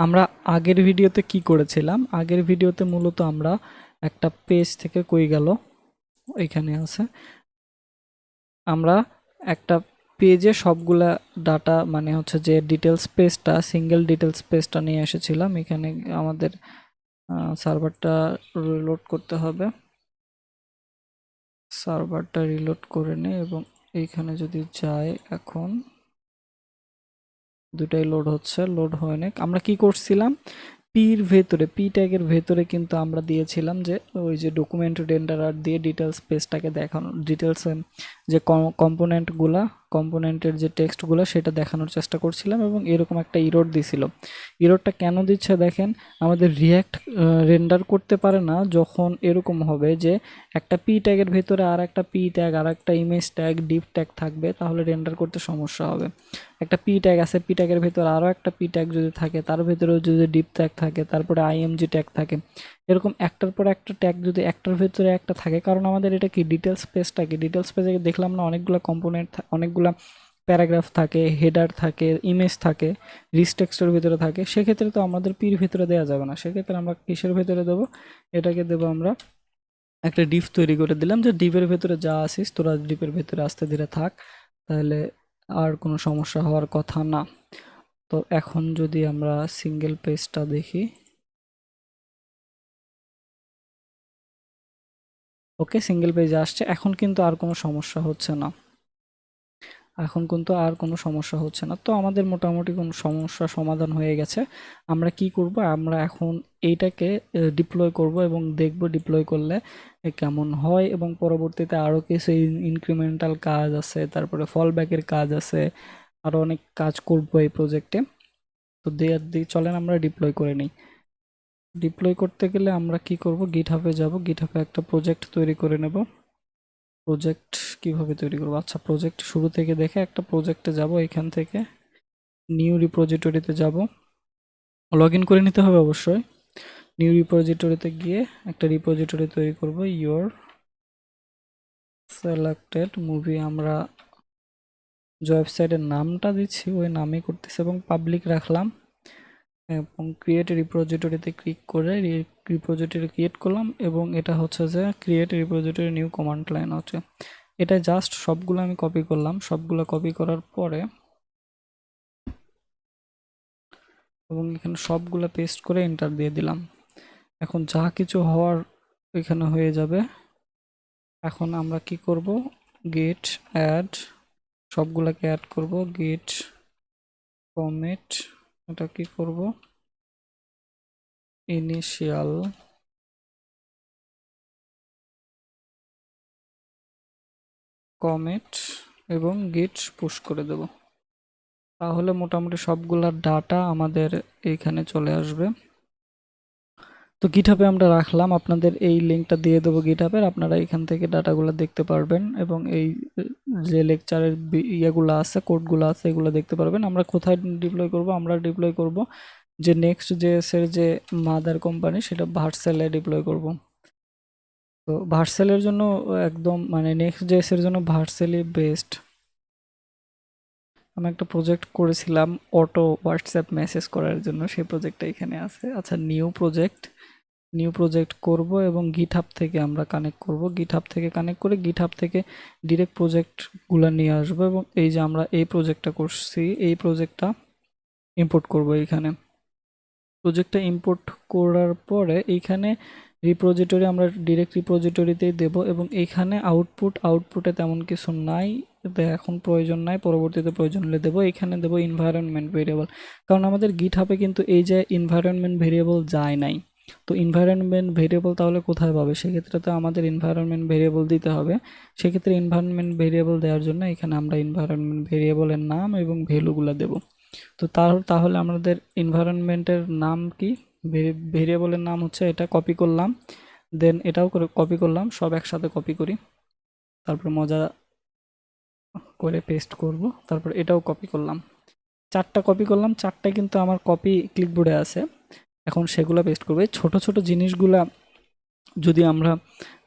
আমরা আগের ভিডিওতে কি করেছিলাম? আগের ভিডিওতে মূলত আমরা একটা পেজ থেকে কই গেল, এখানে আছে। আমরা একটা পেজে সবগুলা ডাটা মানে হচ্ছে যে ডিটেলস পেজটা, সিঙ্গেল ডিটেলস পেজটা নিয়ে এসেছিলাম। এখানে আমাদের সার্ভারটা রিলোড করতে হবে। সার্ভারটা রিলোড করে নে এবং এইখানে যদি যায়, এখন দুটাই লোড হচ্ছে, লোড হয় না। আমরা কি করছিলাম, পির ভেতরে, পি ট্যাগের ভেতরে কিন্তু আমরা দিয়েছিলাম যে ওই যে ডকুমেন্ট রেন্ডারার দিয়ে ডিটেলস পেজটাকে দেখানো, ডিটেলস যে কম্পোনেন্টগুলা, কম্পোনেন্টের যে টেক্সটগুলো সেটা দেখানোর চেষ্টা করছিলাম এবং এরকম একটা ইরর দিছিল। ইররটা কেন দিচ্ছে দেখেন, আমাদের রিয়্যাক্ট রেন্ডার করতে পারে না যখন এরকম হবে যে একটা পি ট্যাগের ভেতরে আর একটা পি ট্যাগ, আর একটা ইমেজ ট্যাগ, ডিপ ট্যাগ থাকবে, তাহলে রেন্ডার করতে সমস্যা হবে। একটা পি ট্যাগ আছে, পি ট্যাগের ভেতর আরও একটা পি ট্যাগ যদি থাকে, তার ভেতরেও যদি ডিপ ট্যাগ থাকে, তারপরে আইএমজি ট্যাগ থাকে, এরকম একটার পর একটা ট্যাগ যদি একটার ভেতরে একটা থাকে, কারণ আমাদের এটা কি ডিটেলস পেজটা, কি ডিটেলস পেজে দেখলাম না অনেকগুলো কম্পোনেন্ট, অনেকগুলো প্যারাগ্রাফ থাকে, হেডার থাকে, ইমেজ থাকে, রিচ টেক্সটের ভিতরে থাকে, সেক্ষেত্রে তো আমাদের পির ভিতরে দেওয়া যাবে না। সেক্ষেত্রে আমরা কিসের ভেতরে দেবো, এটাকে দেবো আমরা একটা ডিপ তৈরি করে দিলাম যে ডিপের ভেতরে যা আসিস তোরা ডিপের ভেতরে আস্তে ধীরে থাক, তাহলে আর কোনো সমস্যা হওয়ার কথা না। তো এখন যদি আমরা সিঙ্গেল পেজটা দেখি, ওকে সিঙ্গেল পেজে আসছে, এখন কিন্তু আর কোনো সমস্যা হচ্ছে না। এখন কিন্তু আর কোনো সমস্যা হচ্ছে না। তো আমাদের মোটামুটি কোনো সমস্যা সমাধান হয়ে গেছে। আমরা কি করব, আমরা এখন এইটাকে ডিপ্লয় করব এবং দেখব ডিপ্লয় করলে কেমন হয়, এবং পরবর্তীতে আরও কিছু ইনক্রিমেন্টাল কাজ আছে, তারপরে ফল ব্যাকের কাজ আছে, আরও অনেক কাজ করব এই প্রজেক্টে। তো চলেন আমরা ডিপ্লয় করে নিই। ডিপ্লয় করতে গেলে আমরা কি করব, গিটহাবে যাব, গিটহাবে একটা প্রজেক্ট তৈরি করে নেব। প্রজেক্ট কিভাবে তৈরি করব, আচ্ছা প্রজেক্ট শুরু থেকে দেখে একটা প্রজেক্টে যাব, এখান থেকে নিউ রিপোজিটরিতে যাব, লগ ইন করে নিতে হবে অবশ্যই। নিউ রিপোজিটরিতে গিয়ে একটা রিপোজিটরি তৈরি করব, ইয়োর সিলেক্টেড মুভি। আমরা যে ওয়েবসাইটের নামটা দিচ্ছি ওই নামেই করতেছি এবং পাবলিক রাখলাম, এবং ক্রিয়েট রিপোজিটরিতে ক্লিক করে রিপোজিটরি ক্রিয়েট করলাম, এবং এটা হচ্ছে যে create repository new command line হচ্ছে এটা। জাস্ট সবগুলো আমি কপি করলাম, সবগুলো কপি করার পরে এবং এখানে সবগুলো পেস্ট করে এন্টার দিয়ে দিলাম। এখন যা কিছু হওয়ার এখানে হয়ে যাবে। এখন আমরা কি করব, গেট অ্যাড, সবগুলোকে অ্যাড করব, গেট কমিট, এটা কি করব, ইনিশিয়াল কমিট, এবং গিট পুশ করে দেব। তাহলে মোটামুটি সবগুলা ডাটা আমাদের এইখানে চলে আসবে। তো গিটহাবে আমরা রাখলাম, আপনাদের এই লিঙ্কটা দিয়ে দেবো গিটহাবের, আপনারা এখান থেকে ডাটাগুলো দেখতে পারবেন এবং এই যে লেকচারের ইয়েগুলো আছে, কোডগুলো আছে, এগুলো দেখতে পারবেন। আমরা কোথায় ডিপ্লয় করব, আমরা ডিপ্লয় করব যে নেক্সট জেএস এর যে মাদার কোম্পানি, সেটা ভার্সেলে ডিপ্লয় করব। তো ভার্সেলের জন্য একদম মানে নেক্সট জেএস এর জন্য ভার্সেলই বেস্ট। আমি একটা প্রজেক্ট করেছিলাম অটো হোয়াটসঅ্যাপ মেসেজ করার জন্য, সেই প্রজেক্টটা এখানে আছে। আচ্ছা নিউ প্রজেক্ট করব এবং গিটহাব থেকে আমরা কানেক্ট করব, গিটহাব থেকে কানেক্ট করে গিটহাব থেকে ডিরেক্ট প্রজেক্টগুলো নিয়ে আসবো, এবং এই যে আমরা এই প্রজেক্টটা করছি, এই প্রজেক্টটা ইম্পোর্ট করব এইখানে। প্রজেক্টটা ইম্পোর্ট করার পরে এইখানে রিপোজিটরি আমরা ডিরেক্ট রিপোজিটরিতেই দেব, এবং এইখানে আউটপুটে তেমন কিছু নাই, এখন প্রয়োজন নাই, পরবর্তীতে প্রয়োজন হলে দেবো। এখানে দেবো এনভায়রনমেন্ট ভেরিয়েবল, কারণ আমাদের গিটহাবে কিন্তু এই যে এনভায়রনমেন্ট ভেরিয়েবল যায় নাই। তো এনভায়রনমেন্ট ভেরিয়েবল তাহলে কোথায় পাবে, সেক্ষেত্রে তো আমাদের এনভায়রনমেন্ট ভেরিয়েবল দিতে হবে। সেক্ষেত্রে এনভায়রনমেন্ট ভেরিয়েবল দেওয়ার জন্য এখানে আমরা এনভায়রনমেন্ট ভেরিয়েবলের নাম এবং ভ্যালুগুলো দেব। তো তাহলে আমাদের এনভায়রনমেন্টের নাম কি, ভেরিয়েবলের নাম হচ্ছে এটা, কপি করলাম, দেন এটাও কপি করলাম, সব একসাথে কপি করি, তারপর মজা করে পেস্ট করব, তারপর এটাও কপি করলাম, চারটা কপি করলাম, চারটায় কিন্তু আমার কপি ক্লিকবোর্ডে আছে। এখন সেগুলো পেস্ট করবো। এই ছোটো ছোটো জিনিসগুলা যদি আমরা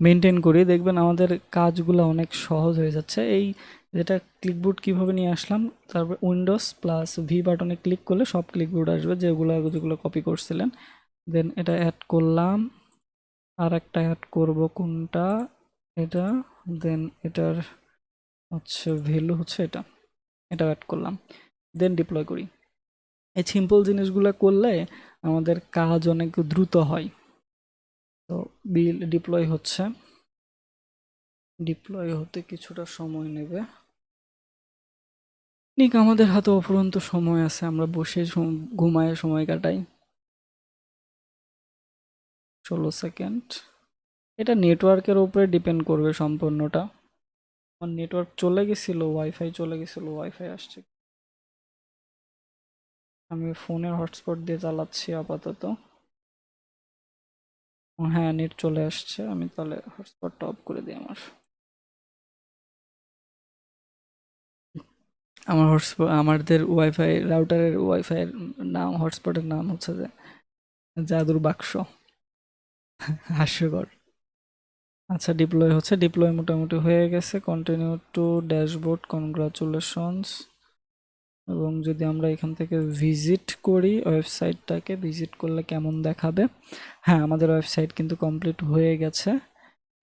মেনটেন করি, দেখবেন আমাদের কাজগুলো অনেক সহজ হয়ে যাচ্ছে। এই যেটা ক্লিকবোর্ড কিভাবে নিয়ে আসলাম, তারপর উইন্ডোজ প্লাস ভি বাটনে ক্লিক করলে সব ক্লিকবোর্ড আসবে যেগুলো যেগুলো কপি করছিলেন। দেন এটা অ্যাড করলাম, আর একটা অ্যাড করব কোনটা, এটা। দেন এটার হচ্ছে ভ্যালু হচ্ছে এটা, এটা অ্যাড করলাম। দেন ডিপ্লয় করি। এই সিম্পল জিনিসগুলো করলে আমাদের কাজ অনেক দ্রুত হয়। তো বিল ডিপ্লয় হচ্ছে, ডিপ্লয় হতে কিছুটা সময় নেবে। নিক, আমাদের হাতে অফুরন্ত সময় আছে, আমরা বসে ঘুমায় সময় কাটাই। 16 সেকেন্ড। এটা নেটওয়ার্কের উপরে ডিপেন্ড করবে সম্পূর্ণটা। আমার নেটওয়ার্ক চলে গেছিল, ওয়াইফাই চলে গেছিল, ওয়াইফাই আসছে। আমি ফোনের হটস্পট দিয়ে চালাচ্ছি আপাতত। হ্যাঁ, নেট চলে আসছে, আমি তাহলে হটস্পটটা অফ করে দিই আমার। আমার হটস্পট, আমাদের ওয়াইফাই রাউটারের ওয়াইফাই নাম, হটস্পটের নাম হচ্ছে যে জাদুর বাক্স। হাস্যকর। আচ্ছা, ডিপ্লয় হচ্ছে, ডিপ্লয় মোটামুটি হয়ে গেছে। Continue to dashboard, congratulations. এবং যদি আমরা এখান থেকে ভিজিট করি ওয়েবসাইটটাকে, ভিজিট করলে কেমন দেখাবে। হ্যাঁ, আমাদের ওয়েবসাইট কিন্তু কমপ্লিট হয়ে গেছে।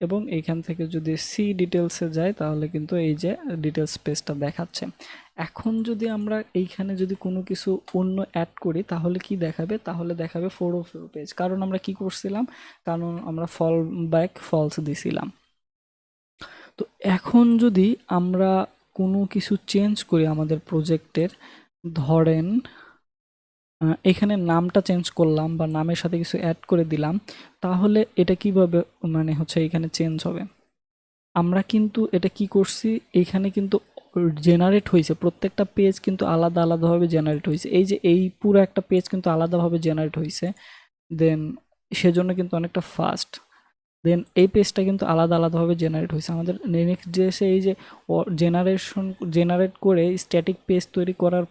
এবং এইখান থেকে যদি সি ডিটেলসে যাই তাহলে কিন্তু এই যে ডিটেলস পেজটা দেখাচ্ছে। এখন যদি আমরা এইখানে যদি কোনো কিছু অন্য অ্যাড করি তাহলে কি দেখাবে, তাহলে দেখাবে ফোর অফ পেজ। কারণ আমরা কি করছিলাম, কারণ আমরা ফল ব্যাক ফলস দিছিলাম। তো এখন যদি আমরা কোনো কিছু চেঞ্জ করি আমাদের প্রজেক্টের, ধরেন এখানে নামটা চেঞ্জ করলাম বা নামের সাথে কিছু অ্যাড করে দিলাম, তাহলে এটা কিভাবে মানে হচ্ছে এখানে চেঞ্জ হবে। আমরা কিন্তু এটা কি করছি, এখানে কিন্তু জেনারেট হয়েছে, প্রত্যেকটা পেজ কিন্তু আলাদা আলাদাভাবে জেনারেট হয়েছে। এই যে এই পুরো একটা পেজ কিন্তু আলাদাভাবে জেনারেট হয়েছে। দেন সেজন্য কিন্তু অনেকটা ফাস্ট। দেন এই পেজটা কিন্তু আলাদা আলাদাভাবে জেনারেট হয়েছে। আমাদের নেক্সট জেএসে এই যে জেনারেট করে স্ট্যাটিক পেজ তৈরি করার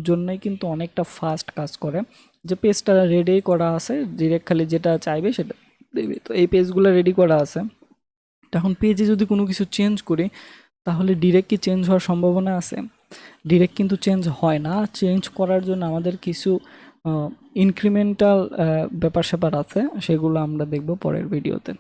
জন্যই কিন্তু অনেকটা ফাস্ট কাজ করে। যে পেজটা রেডি করা আছে, ডিরেক্ট খালি যেটা চাইবে সেটা দেবে। তো এই পেজগুলো রেডি করা আছে। তখন পেজে যদি কোনো কিছু চেঞ্জ করি তাহলে ডিরেক্ট কি চেঞ্জ হওয়ার সম্ভাবনা আছে? ডিরেক্ট কিন্তু চেঞ্জ হয় না। চেঞ্জ করার জন্য আমাদের কিছু ইনক্রিমেন্টাল ব্যাপার স্যাপার আছে, সেগুলো আমরা দেখব পরের ভিডিওতে।